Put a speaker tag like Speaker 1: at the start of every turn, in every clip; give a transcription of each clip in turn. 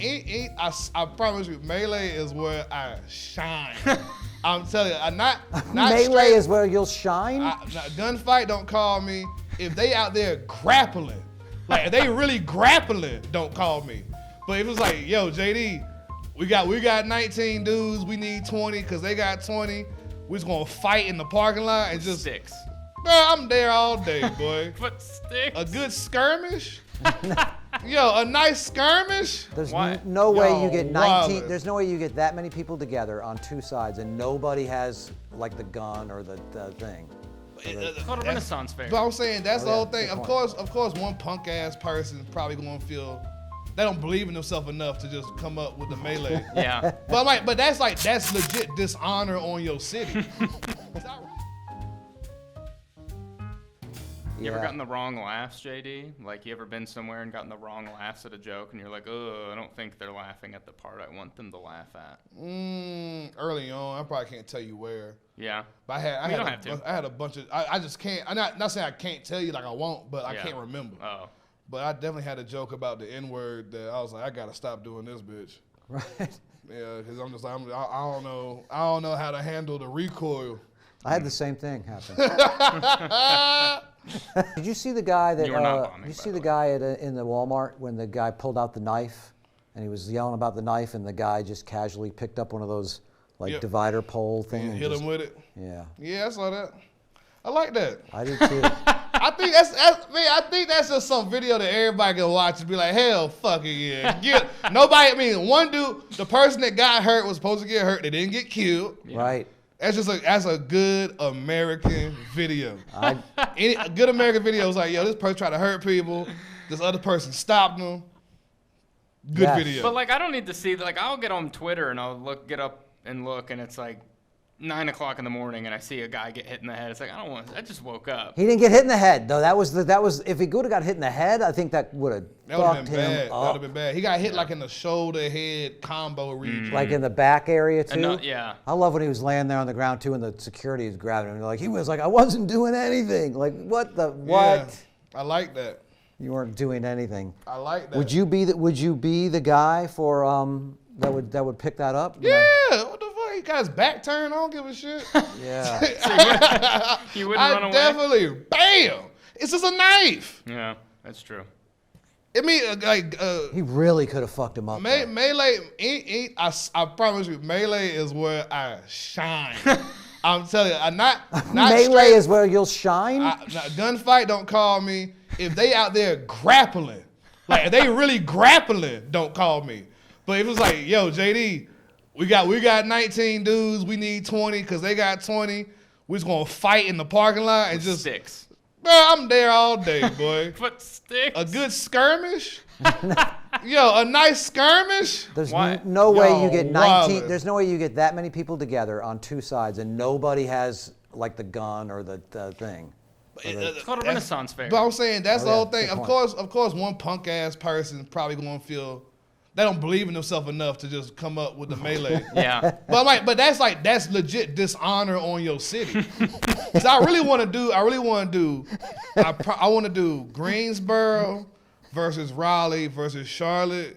Speaker 1: I promise you, Melee is where I shine. I'm telling you, not
Speaker 2: Melee
Speaker 1: straight,
Speaker 2: is where you'll shine?
Speaker 1: gunfight, don't call me. If they out there grappling, like if they really grappling, don't call me. But if it's like, yo, JD, we got 19 dudes, we need 20 because they got 20. We're just gonna fight in the parking lot and just
Speaker 3: sticks.
Speaker 1: Bro, I'm there all day, boy.
Speaker 3: But sticks.
Speaker 1: A good skirmish? Yo, a nice skirmish?
Speaker 2: There's
Speaker 3: Why?
Speaker 2: no way
Speaker 1: Yo,
Speaker 2: you get 19.
Speaker 1: wildin'.
Speaker 2: There's no way you get that many people together on two sides and nobody has like the gun or the thing.
Speaker 3: It's called a Renaissance fair.
Speaker 1: But I'm saying that's
Speaker 2: Oh,
Speaker 1: the
Speaker 2: yeah,
Speaker 1: whole thing.
Speaker 2: good
Speaker 1: Of course, one punk ass person probably gonna feel they don't believe in themselves enough to just come up with the melee.
Speaker 3: Yeah.
Speaker 1: But I'm like, that's legit dishonor on your city.
Speaker 3: You ever
Speaker 2: Yeah.
Speaker 3: gotten the wrong laughs, JD? Like, you ever been somewhere and gotten the wrong laughs at a joke, and you're like, oh, I don't think they're laughing at the part I want them to laugh at.
Speaker 1: Early on, I probably can't tell you where.
Speaker 3: Yeah.
Speaker 1: But I had a bunch of. I just can't. I'm not saying I can't tell you like I won't, but I can't remember.
Speaker 3: Oh.
Speaker 1: But I definitely had a joke about the N-word that I was like, I gotta stop doing this, bitch.
Speaker 2: Right.
Speaker 1: Yeah, because I'm just like, I don't know how to handle the recoil.
Speaker 2: I had the same thing happen. Did you see the guy that?
Speaker 3: You were not bombing,
Speaker 2: Did you
Speaker 3: by
Speaker 2: see
Speaker 3: the
Speaker 2: the guy in the Walmart when the guy pulled out the knife, and he was yelling about the knife, and the guy just casually picked up one of those like
Speaker 1: Yep.
Speaker 2: divider pole thing and
Speaker 1: Hit
Speaker 2: just,
Speaker 1: him with it.
Speaker 2: Yeah,
Speaker 1: Yeah, I saw that. I like that.
Speaker 2: I did too.
Speaker 1: I think that's just some video that everybody can watch and be like, hell, fucking yeah. One dude, the person that got hurt was supposed to get hurt. They didn't get killed.
Speaker 3: Yeah.
Speaker 2: Right.
Speaker 1: That's a good American video. A good American video is like, yo, this person tried to hurt people. This other person stopped them. Good
Speaker 2: Yes.
Speaker 1: video.
Speaker 3: But, like, I don't need to see, like, I'll get on Twitter and I'll get up and look, and it's like 9 o'clock in the morning, and I see a guy get hit in the head. It's like, I just woke up.
Speaker 2: He didn't get hit in the head though. That was if he would have got hit in the head, I think that would have fucked him
Speaker 1: bad. That would
Speaker 2: up.
Speaker 1: have been bad. He got hit like in the shoulder head combo region.
Speaker 2: Like in the back area too.
Speaker 3: Yeah.
Speaker 2: I love when he was laying there on the ground too, and the security was grabbing him. Like he was like, I wasn't doing anything. Like what?
Speaker 1: Yeah, I like that.
Speaker 2: You weren't doing anything.
Speaker 1: I like that.
Speaker 2: Would you be the guy for that would pick that up?
Speaker 1: Yeah. What the fuck? He got his back turned. I don't give a shit.
Speaker 2: Yeah.
Speaker 3: You wouldn't run away?
Speaker 1: Definitely. Bam. It's just a knife.
Speaker 3: Yeah, that's true.
Speaker 1: I mean,
Speaker 2: He really could have fucked him up. though.
Speaker 1: Melee. I promise you, Melee is where I shine. I'm telling you, not
Speaker 2: Melee
Speaker 1: straight,
Speaker 2: is where you'll shine.
Speaker 1: gunfight, don't call me. If they out there grappling, like if they really grappling, don't call me. But if it's like, yo, JD, we got 19 dudes, we need 20 because they got 20. We're just gonna fight in the parking lot and just
Speaker 3: Sticks.
Speaker 1: Bro, I'm there all day, boy.
Speaker 3: But sticks.
Speaker 1: A good skirmish? Yo, a nice skirmish?
Speaker 2: There's
Speaker 3: Why?
Speaker 2: no way you
Speaker 1: Yo,
Speaker 2: get 19.
Speaker 1: wildin'.
Speaker 2: There's no way you get that many people together on two sides and nobody has like the gun or the thing.
Speaker 3: It's called a Renaissance fair.
Speaker 1: But I'm saying that's
Speaker 2: Oh,
Speaker 1: the
Speaker 2: yeah,
Speaker 1: whole thing.
Speaker 2: good
Speaker 1: Of course, one punk ass person probably gonna feel they don't believe in themselves enough to just come up with the melee.
Speaker 3: Yeah.
Speaker 1: But I'm like, that's legit dishonor on your city. Cause I want to do Greensboro versus Raleigh versus Charlotte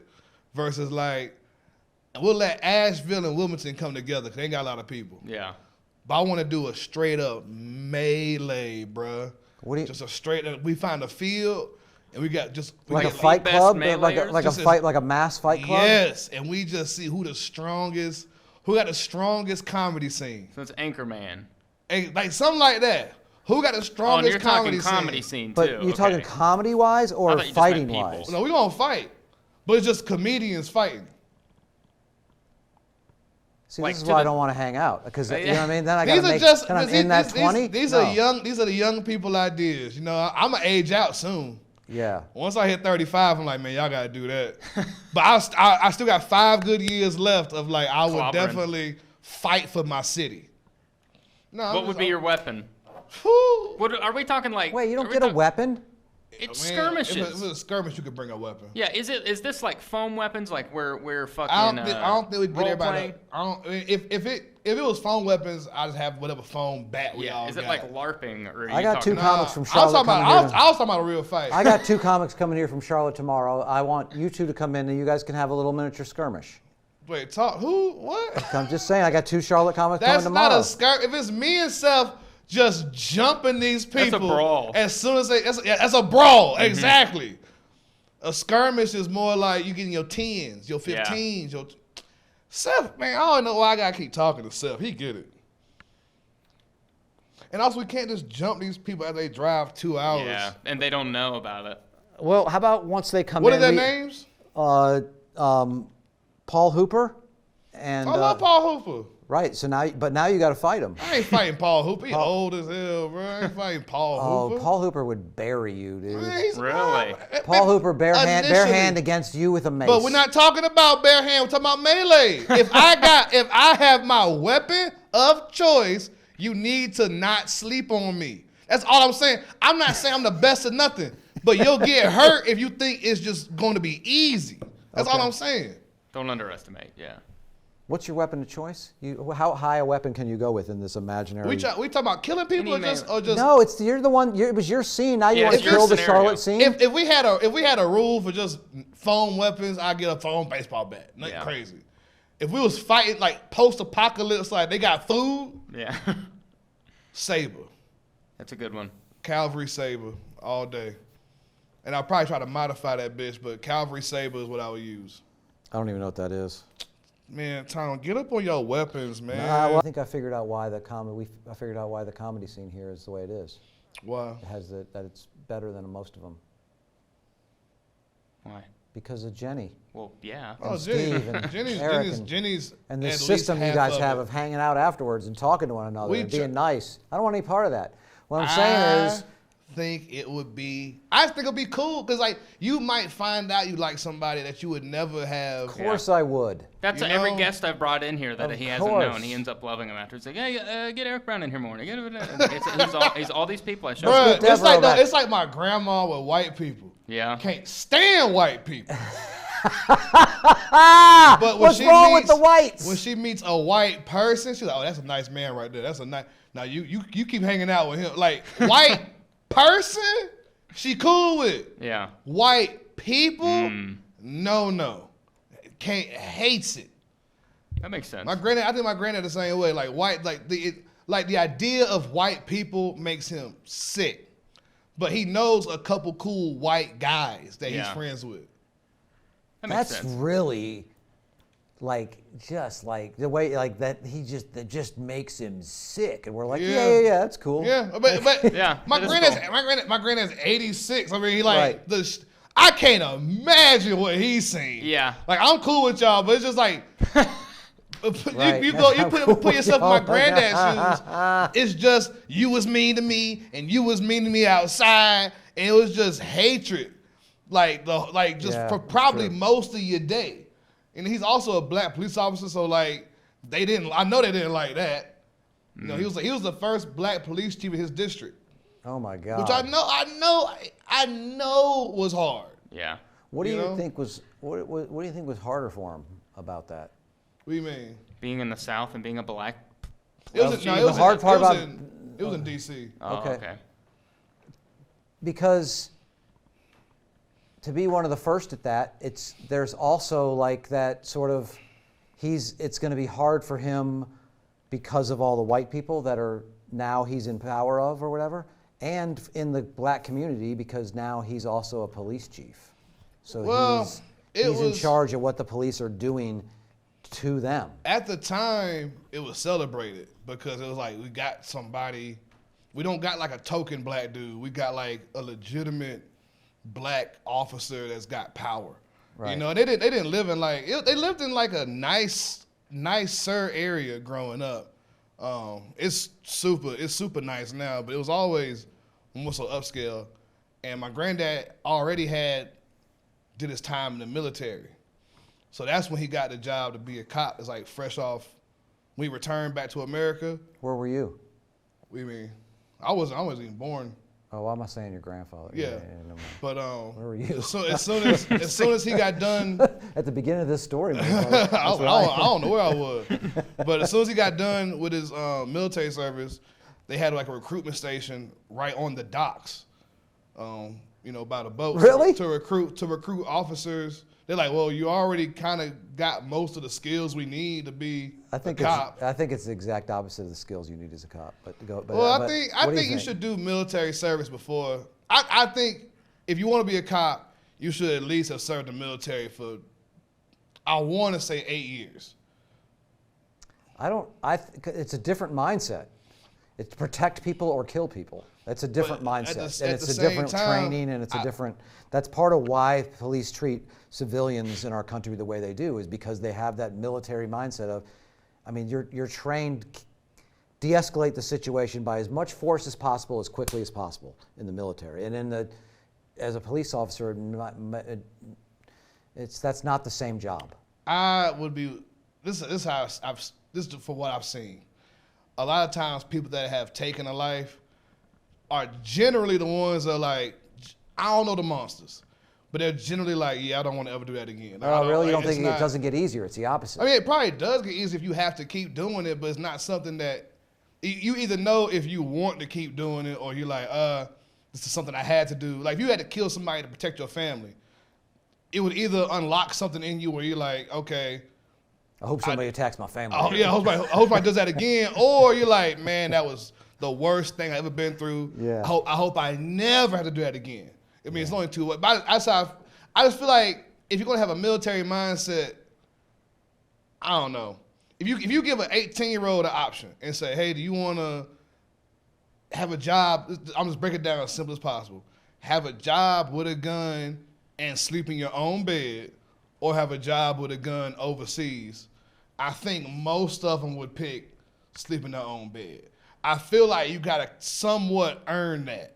Speaker 1: versus we'll let Asheville and Wilmington come together because they ain't got a lot of people.
Speaker 3: Yeah.
Speaker 1: But I want to do a straight up melee, bruh. Just a straight up. We find a field and we got
Speaker 2: Like a
Speaker 1: get,
Speaker 2: fight
Speaker 3: best
Speaker 2: club,
Speaker 3: meleeers?
Speaker 2: like a mass fight club.
Speaker 1: Yes, and we just see who got the strongest comedy scene.
Speaker 3: So it's Anchorman.
Speaker 1: And like something like that. Who got the
Speaker 3: Oh, and
Speaker 1: strongest
Speaker 3: you're talking
Speaker 1: comedy
Speaker 3: comedy
Speaker 1: scene?
Speaker 3: scene,
Speaker 2: But
Speaker 3: too.
Speaker 2: you're talking
Speaker 3: Okay.
Speaker 2: comedy wise
Speaker 3: I
Speaker 2: or
Speaker 3: thought you just
Speaker 2: fighting
Speaker 3: meant
Speaker 2: wise?
Speaker 3: people.
Speaker 1: No, we gonna fight, but it's just comedians fighting.
Speaker 2: See,
Speaker 3: Like
Speaker 2: this is
Speaker 3: to
Speaker 2: why I
Speaker 3: the-
Speaker 2: don't want to hang out because you
Speaker 3: Yeah.
Speaker 2: know what I mean. Then I
Speaker 1: These
Speaker 2: gotta
Speaker 1: are
Speaker 2: make.
Speaker 1: just
Speaker 2: Then I'm in that 20.
Speaker 1: These
Speaker 2: No.
Speaker 1: are young. These are the young people ideas. You know, I'm gonna age out soon.
Speaker 2: Yeah.
Speaker 1: Once I hit 35, I'm like, man, y'all gotta do that. But I still got 5 good years left of I would
Speaker 3: Clobbering.
Speaker 1: definitely fight for my city. No,
Speaker 3: What would be your weapon?
Speaker 1: Whew.
Speaker 3: What are we talking like?
Speaker 2: Wait, you
Speaker 3: are
Speaker 2: don't
Speaker 3: we
Speaker 2: get a
Speaker 3: talk-
Speaker 2: weapon?
Speaker 3: It's
Speaker 1: Man,
Speaker 3: skirmishes.
Speaker 1: If it's a skirmish, you could bring a weapon.
Speaker 3: Yeah, is this like foam weapons? Like we're fucking
Speaker 1: I don't think we can get
Speaker 3: role
Speaker 1: everybody.
Speaker 3: playing?
Speaker 1: I don't. if it was phone weapons, I just have whatever phone bat we all
Speaker 3: Is it
Speaker 1: got.
Speaker 3: like LARPing or? Are
Speaker 2: I
Speaker 3: you
Speaker 2: got
Speaker 3: talking
Speaker 2: two
Speaker 3: about-
Speaker 2: comics from
Speaker 1: I was
Speaker 2: Charlotte
Speaker 1: talking about.
Speaker 2: coming
Speaker 1: I
Speaker 2: here.
Speaker 1: was talking about a real fight.
Speaker 2: I got 2 comics coming here from Charlotte tomorrow. I want you two to come in and you guys can have a little miniature skirmish.
Speaker 1: Wait, talk who? What?
Speaker 2: I'm just saying, I got 2 Charlotte comics
Speaker 1: That's
Speaker 2: coming
Speaker 1: not
Speaker 2: tomorrow.
Speaker 1: a skirt. If it's me and Seth just jumping these people,
Speaker 3: That's a brawl.
Speaker 1: As soon as that's a brawl. Exactly. A skirmish is more like you getting your 10s, your 15s, your. Seth, man, I don't know why I gotta keep talking to Seth. He get it. And also, we can't just jump these people as they drive 2 hours.
Speaker 3: Yeah, and they don't know about it.
Speaker 2: Well, how about once they come
Speaker 1: What
Speaker 2: in?
Speaker 1: are their names?
Speaker 2: Paul Hooper and
Speaker 1: I love Paul Hooper.
Speaker 2: right. So now you got to fight him.
Speaker 1: I ain't fighting Paul Hooper. He old as hell, bro. I ain't fighting Paul
Speaker 2: Oh,
Speaker 1: Hooper.
Speaker 2: Paul Hooper would bury you, dude.
Speaker 1: Man, he's
Speaker 3: Really?
Speaker 2: Paul Hooper bare hand
Speaker 1: Initially.
Speaker 2: against you with a mace.
Speaker 1: But we're not talking about bare hand. We're talking about melee. If I have my weapon of choice, you need to not sleep on me. That's all I'm saying. I'm not saying I'm the best of nothing, but you'll get hurt if you think it's just going to be easy. That's all I'm saying.
Speaker 3: Don't underestimate. Yeah.
Speaker 2: What's your weapon of choice? How high a weapon can you go with in this imaginary?
Speaker 1: We talking about killing people or just
Speaker 2: No, you're the one. It was your scene. Now you
Speaker 3: Yeah,
Speaker 2: want
Speaker 3: it's
Speaker 2: to
Speaker 3: your
Speaker 2: kill the
Speaker 3: scenario.
Speaker 2: Charlotte scene.
Speaker 1: if we had a rule for just foam weapons, I'd get a foam baseball bat. Nothing crazy. If we was fighting like post-apocalypse, like they got food,
Speaker 3: Yeah.
Speaker 1: saber,
Speaker 3: That's a good one.
Speaker 1: cavalry saber all day. And I'll probably try to modify that bitch, but cavalry saber is what I would use.
Speaker 2: I don't even know what that is.
Speaker 1: Man, Tom, get up on your weapons, man.
Speaker 2: Well, I think I figured out why the comedy scene here is the way it is.
Speaker 1: Why?
Speaker 2: It has that it's better than most of them
Speaker 3: Why?
Speaker 2: because of Jenny
Speaker 3: Well, yeah.
Speaker 1: Oh,
Speaker 2: and Steve and Eric
Speaker 1: Jenny's
Speaker 2: and the
Speaker 1: at least
Speaker 2: system you
Speaker 1: half
Speaker 2: guys
Speaker 1: of
Speaker 2: have
Speaker 1: it.
Speaker 2: of hanging out afterwards and talking to one another
Speaker 1: We
Speaker 2: and
Speaker 1: tr-
Speaker 2: being nice. I don't want any part of that. What I'm saying is,
Speaker 1: I think it would be cool because like you might find out you like somebody that you would never have.
Speaker 2: of course I would.
Speaker 3: That's
Speaker 1: You
Speaker 3: every
Speaker 1: know?
Speaker 3: guest I've brought in here that
Speaker 2: Of
Speaker 3: he hasn't
Speaker 2: course.
Speaker 3: known. He ends up loving him after. It's like, hey, get Eric Brown in here more. He's all these people I showed.
Speaker 1: Bruh,
Speaker 2: get Devereaux back.
Speaker 1: it's like my grandma with white people.
Speaker 3: Yeah.
Speaker 1: Can't stand white people.
Speaker 2: Ah!
Speaker 1: But when
Speaker 2: What's
Speaker 1: she
Speaker 2: wrong with
Speaker 1: meets-
Speaker 2: the whites?
Speaker 1: When she meets a white person, she's like, "Oh, that's a nice man right there. That's a nice." Now you keep hanging out with him. Like white person, she cool with.
Speaker 3: Yeah.
Speaker 1: White people, no, hates it.
Speaker 3: That makes sense.
Speaker 1: I think my granddad the same way. Like white, the idea of white people makes him sick. But he knows a couple cool white guys that he's
Speaker 3: Yeah.
Speaker 1: friends with.
Speaker 3: That makes
Speaker 2: That's
Speaker 3: sense.
Speaker 2: really just like the way that just makes him sick, and we're like,
Speaker 1: Yeah.
Speaker 2: yeah, that's cool.
Speaker 1: Yeah, but
Speaker 3: Yeah,
Speaker 1: my
Speaker 3: that is
Speaker 1: granddad's 86. I mean, he
Speaker 2: Right.
Speaker 1: I can't imagine what he's seen.
Speaker 3: Yeah.
Speaker 1: Like I'm cool with y'all, but it's just like
Speaker 2: Right.
Speaker 1: you put yourself in my granddad's shoes. It's just you was mean to me and you was mean to me outside, and it was just hatred,
Speaker 2: Yeah,
Speaker 1: for probably
Speaker 2: true.
Speaker 1: most of your day. And he's also a black police officer, so like I know they didn't like that. You know, he was the first black police chief in his district,
Speaker 2: Oh my God.
Speaker 1: which I know was hard.
Speaker 3: Yeah.
Speaker 2: What do
Speaker 1: you
Speaker 2: you
Speaker 1: know?
Speaker 2: think was what do you think was harder for him about that?
Speaker 1: What do you mean?
Speaker 3: Being in the South and being a black.
Speaker 1: It was in D.C.
Speaker 3: Oh,
Speaker 2: Okay.
Speaker 3: okay.
Speaker 2: Because to be one of the first at that, there's also like that sort of it's going to be hard for him because of all the white people that are now he's in power of or whatever, and in the black community because now he's also a police chief. So he's in charge of what the police are doing to them.
Speaker 1: At the time, it was celebrated because it was like we got somebody. We don't got like a token black dude. We got like a legitimate black officer that's got power.
Speaker 2: Right.
Speaker 1: You know, they didn't live in they lived in like a nicer area growing up. It's super nice now, but it was always more so upscale. And my granddad already did his time in the military. So that's when he got the job to be a cop. It's like fresh off. When he returned back to America.
Speaker 2: Where were you?
Speaker 1: What do you mean? I wasn't even born.
Speaker 2: Oh, why am I saying your grandfather?
Speaker 1: Yeah.
Speaker 2: Never mind.
Speaker 1: But
Speaker 2: Where were you?
Speaker 1: so as soon as he got done,
Speaker 2: At the beginning of this story, man.
Speaker 1: I don't know where I was. But as soon as he got done with his military service, they had like a recruitment station right on the docks, by the boat.
Speaker 2: Really?
Speaker 1: To recruit officers. They're like, well, you already kind of got most of the skills we need to be a cop.
Speaker 2: I think it's the exact opposite of the skills you need as a cop.
Speaker 1: I think you should do military service before. I think if you want to be a cop, you should at least have served the military for, I want to say 8 years.
Speaker 2: It's a different mindset. It's to protect people or kill people. That's a different mindset. And it's a different training, and it's a different, that's part of why police treat civilians in our country the way they do, is because they have that military mindset of, you're trained, de-escalate the situation by as much force as possible, as quickly as possible in the military. And as a police officer, that's not the same job.
Speaker 1: This is for what I've seen. A lot of times people that have taken a life are generally the ones that are like, I don't know the monsters, but they're generally like, yeah, I don't want to ever do that again.
Speaker 2: Oh, really? You don't think it doesn't get easier? It's the opposite.
Speaker 1: It probably does get easier if you have to keep doing it, but it's not something that you either know if you want to keep doing it, or you're like, this is something I had to do. Like if you had to kill somebody to protect your family, it would either unlock something in you where you're like, okay,
Speaker 2: I hope somebody attacks my family.
Speaker 1: Oh yeah, I hope somebody does that again. Or you're like, man, that was the worst thing I ever been through.
Speaker 2: Yeah.
Speaker 1: I hope I never have to do that again. It's only two. But I just feel like if you're gonna have a military mindset, I don't know. If you give an 18-year-old an option and say, hey, do you want to have a job? I'm just breaking it down as simple as possible. Have a job with a gun and sleep in your own bed, or have a job with a gun overseas. I think most of them would pick sleep in their own bed. I feel like you gotta somewhat earn that.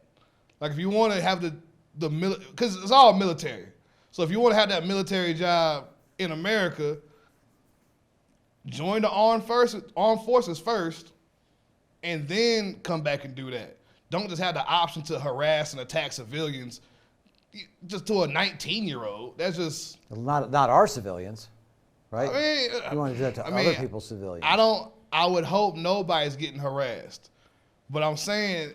Speaker 1: Like if you want to have the because it's all military. So if you want to have that military job in America, join the armed forces first, and then come back and do that. Don't just have the option to harass and attack civilians just to a 19-year-old. That's just
Speaker 2: not our civilians, right? You want to do that to other people's civilians.
Speaker 1: I would hope nobody's getting harassed, but I'm saying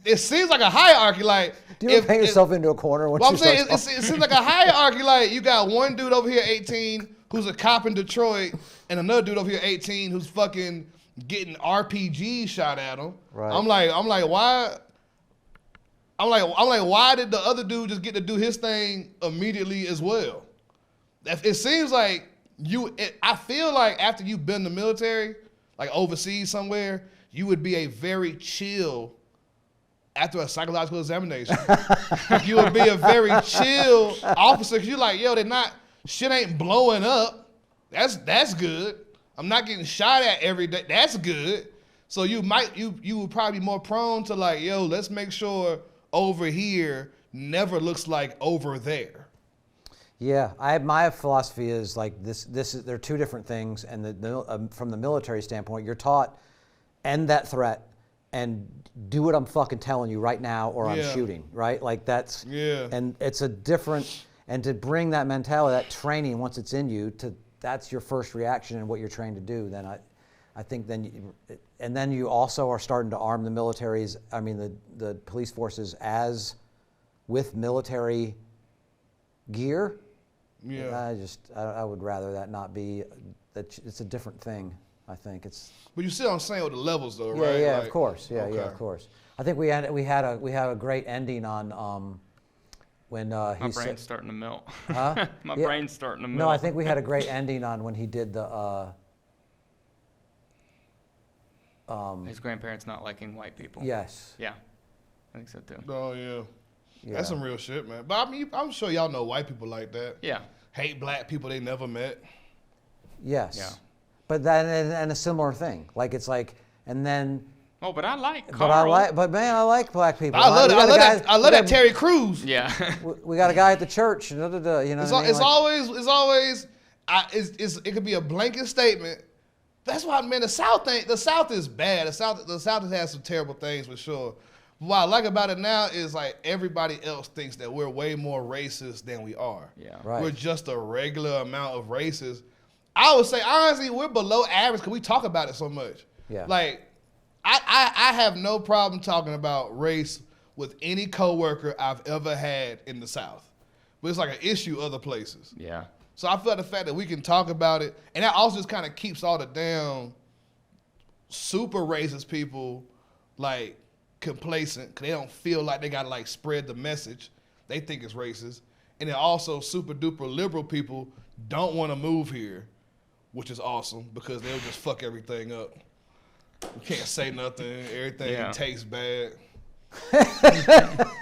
Speaker 1: it seems like a hierarchy. Like,
Speaker 2: do you paint yourself into a corner?
Speaker 1: I'm saying it seems like a hierarchy. Like you got one dude over here 18 who's a cop in Detroit, and another dude over here 18 who's fucking getting RPGs shot at him.
Speaker 2: Right.
Speaker 1: I'm like why? I'm like, why did the other dude just get to do his thing immediately as well? It seems like I feel like after you've been in the military, like overseas somewhere, you would be a very chill after a psychological examination. You would be a very chill officer because you're like, yo, shit ain't blowing up. That's good. I'm not getting shot at every day. That's good. So you would probably be more prone to like, yo, let's make sure over here never looks like over there.
Speaker 2: Yeah, my philosophy is like this is they're two different things, and from the military standpoint, you're taught end that threat and do what I'm fucking telling you right now, or I'm shooting. Right, like that's and it's a different, and to bring that mentality, that training once it's in you, that's your first reaction and what you're trained to do. Then I think then you also are starting to arm the militaries. I mean the police forces with military gear.
Speaker 1: Yeah.
Speaker 2: I would rather that not be. That it's a different thing. I think it's.
Speaker 1: But you see what I'm saying with the levels, though, right?
Speaker 2: Yeah, of course. Yeah, of course. I think we had a great ending on when he
Speaker 3: My brain's
Speaker 2: said,
Speaker 3: starting to melt.
Speaker 2: Huh?
Speaker 3: My brain's starting to melt.
Speaker 2: No, I think we had a great ending on when he did the.
Speaker 3: His grandparents not liking white people.
Speaker 2: Yes.
Speaker 3: Yeah, I think so too.
Speaker 1: Oh yeah. That's some real shit, man. But I mean, I'm sure y'all know white people like that.
Speaker 3: Yeah.
Speaker 1: Hate black people they never met.
Speaker 2: Yes.
Speaker 3: Yeah.
Speaker 2: But then and a similar thing, like it's like, and then.
Speaker 3: Oh, but I like Carl.
Speaker 2: But man, I like black people.
Speaker 1: I love that Terry Crews.
Speaker 3: Yeah.
Speaker 2: We got a guy at the church. You know.
Speaker 1: It could be a blanket statement. That's why, man. The South is bad. The South has had some terrible things for sure. What I like about it now is like everybody else thinks that we're way more racist than we are.
Speaker 3: Yeah.
Speaker 2: Right.
Speaker 1: We're just a regular amount of racist. I would say honestly, we're below average because we talk about it so much.
Speaker 2: Yeah.
Speaker 1: Like, I have no problem talking about race with any coworker I've ever had in the South. But it's like an issue other places.
Speaker 3: Yeah.
Speaker 1: So I feel like the fact that we can talk about it, and that also just kind of keeps all the damn super racist people like complacent because they don't feel like they gotta like spread the message. They think it's racist. And then also super duper liberal people don't want to move here, which is awesome because they'll just fuck everything up. We can't say nothing. Everything tastes bad.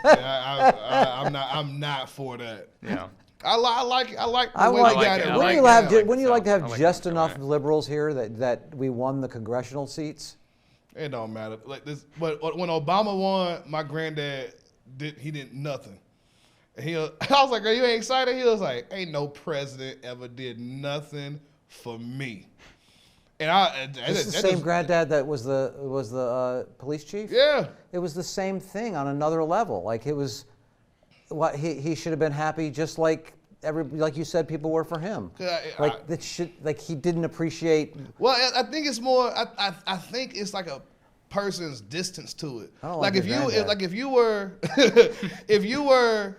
Speaker 1: I'm not for that.
Speaker 3: Yeah.
Speaker 1: I like the way
Speaker 3: I
Speaker 1: we
Speaker 3: like
Speaker 1: got
Speaker 3: it.
Speaker 1: it.
Speaker 3: I
Speaker 2: Wouldn't
Speaker 3: like
Speaker 2: you
Speaker 3: it.
Speaker 2: have
Speaker 3: I like
Speaker 2: wouldn't you
Speaker 3: the
Speaker 2: like to
Speaker 3: South.
Speaker 2: have
Speaker 3: I like
Speaker 2: just
Speaker 3: the
Speaker 2: enough
Speaker 3: South.
Speaker 2: liberals here that we won the congressional seats?
Speaker 1: It don't matter. Like this, but when Obama won, my granddad didn't nothing. And I was like, "Are you ain't excited?" He was like, "Ain't no president ever did nothing for me." And
Speaker 2: This is the same granddad that was the police chief.
Speaker 1: Yeah.
Speaker 2: It was the same thing on another level. Like it was, what he should have been happy, just like like you said, people were for him. Like he didn't appreciate.
Speaker 1: Well, I think it's more. I think it's like a person's distance to it.
Speaker 2: I don't
Speaker 1: like
Speaker 2: like
Speaker 1: if
Speaker 2: your
Speaker 1: you
Speaker 2: granddad.
Speaker 1: if you were if you were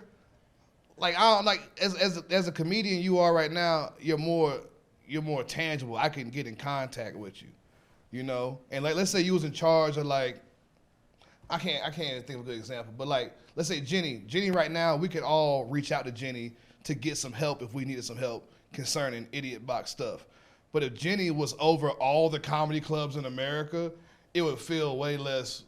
Speaker 1: like I don't like as a comedian you are right now. You're more tangible. I can get in contact with you, you know. And like let's say you was in charge of like I can't think of a good example, but like let's say Jenny right now we could all reach out to Jenny to get some help if we needed some help concerning idiot box stuff. But if Jenny was over all the comedy clubs in America, it would feel way less.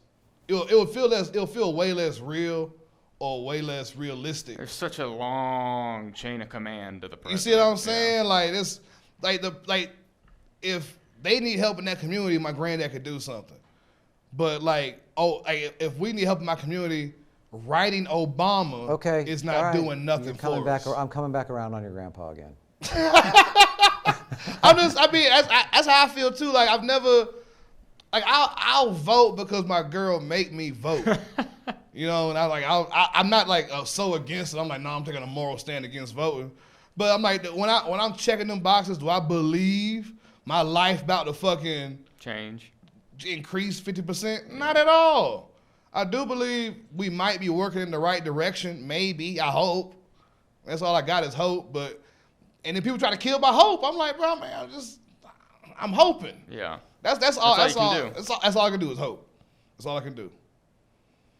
Speaker 1: It'll feel way less real or way less realistic.
Speaker 3: There's such a long chain of command to the president.
Speaker 1: You see what I'm saying? Like this, like if they need help in that community, my granddad could do something. But like if we need help in my community, writing Obama is not doing nothing for us.
Speaker 2: I'm coming back around on your grandpa again.
Speaker 1: That's how I feel too. Like I've never, like I'll vote because my girl make me vote. You know, and I'm not like so against it. I'm like, no, I'm taking a moral stand against voting. But I'm like, when I'm checking them boxes, do I believe my life about to fucking
Speaker 3: Change.
Speaker 1: increase 50%? Not at all. I do believe we might be working in the right direction. Maybe. I hope. That's all I got is hope. And then people try to kill my hope. I'm like, bro, man, I'm hoping.
Speaker 3: Yeah.
Speaker 1: That's all I can do is hope. That's all I can do.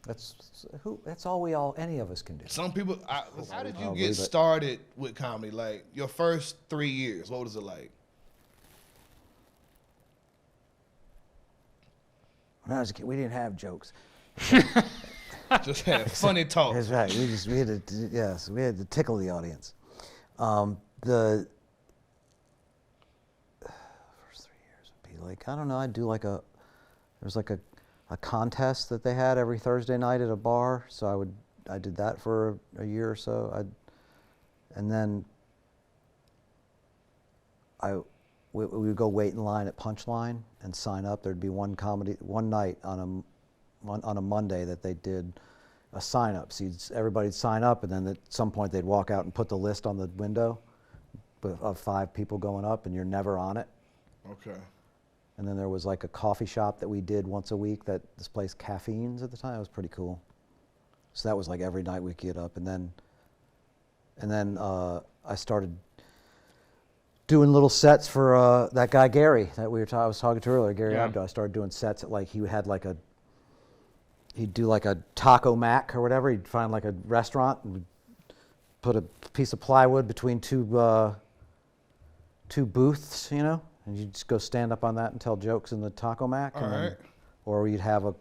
Speaker 2: That's all any of us can do.
Speaker 1: Some people. How did you get started with comedy? Like your first 3 years, what was it like?
Speaker 2: When I was a kid, we didn't have jokes.
Speaker 1: Just had funny talk.
Speaker 2: That's right. We had to tickle the audience. The first 3 years would be like, I don't know. I'd do there's like a contest that they had every Thursday night at a bar. So I did that for a year or so. And then we would go wait in line at Punchline and sign up. There'd be one night on a Monday that they did a sign up. So everybody'd sign up, and then at some point they'd walk out and put the list on the window of 5 people going up, and you're never on it.
Speaker 1: Okay.
Speaker 2: And then there was like a coffee shop that we did once a week, this place Caffeines at the time. It was pretty cool. So that was like every night we'd get up, and then I started doing little sets for that guy Gary that I was talking to earlier, Gary Abdo. I started doing sets at he'd do like a taco mac or whatever. He'd find like a restaurant and put a piece of plywood between two booths, you know, and you'd just go stand up on that and tell jokes in the taco mac. Or he'd have a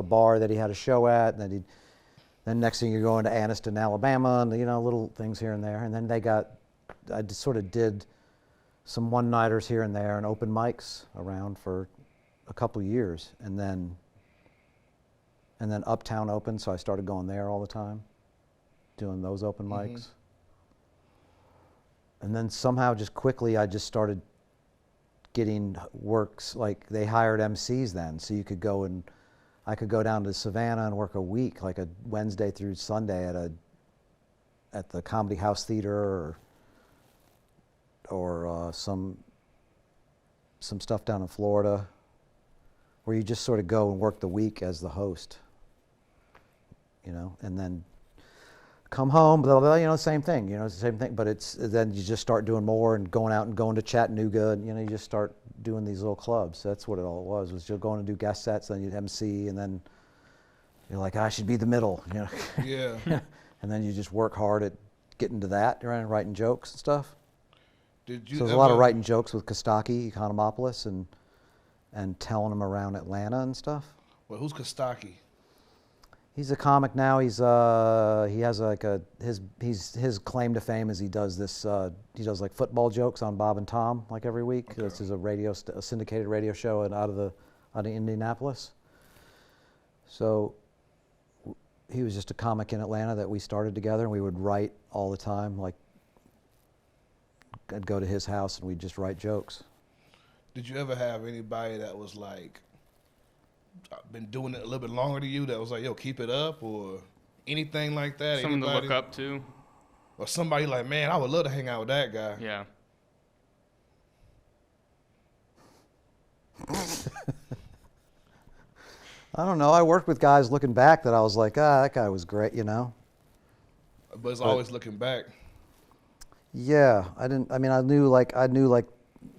Speaker 2: bar that he had a show at, and then next thing you're going to Anniston, Alabama, and little things here and there. And then I just sort of did some one-nighters here and there and open mics around for a couple years, and then Uptown opened, so I started going there all the time, doing those open mics. And then somehow, just quickly, I just started getting works. Like they hired MCs then, so you could go and I could go down to Savannah and work a week, like a Wednesday through Sunday at the Comedy House Theater or some stuff down in Florida, where you just sort of go and work the week as the host, and then come home, blah, blah, blah, same thing, it's the same thing, but then you just start doing more and going out and going to Chattanooga, and, you just start doing these little clubs. That's what it all was just going to do guest sets, then you'd MC, and then you're like, I should be the middle,
Speaker 1: Yeah.
Speaker 2: And then you just work hard at getting to that, right, and writing jokes and stuff.
Speaker 1: Did you
Speaker 2: So there's a lot of writing jokes with Kostaki, Economopoulos, and telling them around Atlanta and stuff.
Speaker 1: Well, who's Kostaki?
Speaker 2: He's a comic now. He has like his claim to fame is he does like football jokes on Bob and Tom like every week. Okay. This is a syndicated radio show out of Indianapolis. So he was just a comic in Atlanta that we started together, and we would write all the time. Like I'd go to his house and we'd just write jokes.
Speaker 1: Did you ever have anybody that was like been doing it a little bit longer than you that was like, yo, keep it up, or anything like that?
Speaker 3: Someone to look up to?
Speaker 1: Or somebody like, man, I would love to hang out with that guy.
Speaker 3: Yeah.
Speaker 2: I don't know. I worked with guys looking back that I was like, that guy was great,
Speaker 1: But it's always looking back.
Speaker 2: Yeah, I knew like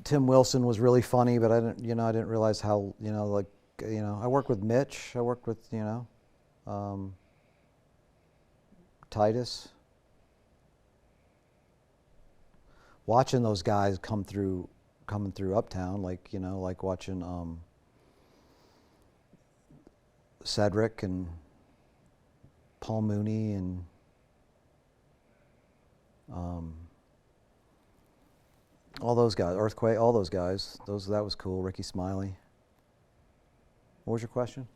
Speaker 2: Tim Wilson was really funny, but I didn't realize how, I worked with Mitch. I worked with, Titus. Watching those guys coming through Uptown, like watching Cedric and Paul Mooney and all those guys, Earthquake, all those guys. That was cool. Ricky Smiley. What was your question?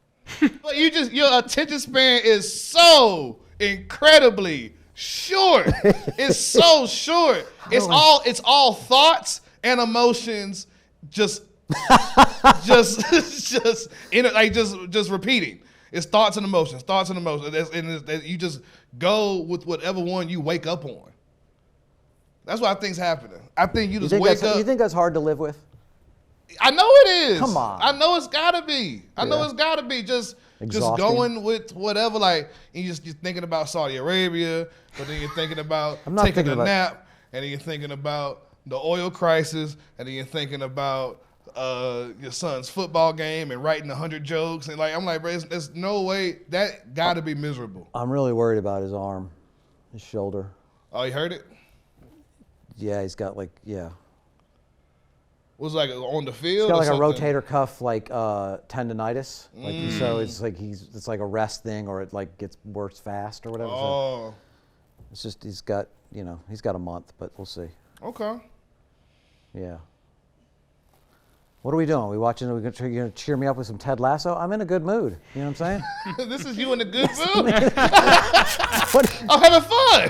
Speaker 1: But your attention span is so incredibly short. It's so short. It's all thoughts and emotions, just repeating. It's thoughts and emotions, and you just go with whatever one you wake up on. That's why I think's happening. I think you just wake up.
Speaker 2: You think that's hard to live with?
Speaker 1: I know it is.
Speaker 2: Come on.
Speaker 1: I know it's gotta be. Just going with whatever. Like you're thinking about Saudi Arabia, but then you're thinking about taking a nap, and then you're thinking about the oil crisis, and then you're thinking about your son's football game and writing 100 jokes, and I'm like, bro, there's no way that gotta be miserable.
Speaker 2: I'm really worried about his arm, his shoulder.
Speaker 1: Oh, you heard it?
Speaker 2: Yeah, he's got
Speaker 1: Was it like on the field?
Speaker 2: He's got a rotator cuff tendonitis. So it's like a rest thing, or it gets worse fast or whatever.
Speaker 1: Oh.
Speaker 2: So it's just he's got a month, but we'll see.
Speaker 1: Okay.
Speaker 2: Yeah. What are we doing? We watching? Are we gonna cheer me up with some Ted Lasso? I'm in a good mood. You know what I'm saying?
Speaker 1: This is you in a good mood. I'm having fun.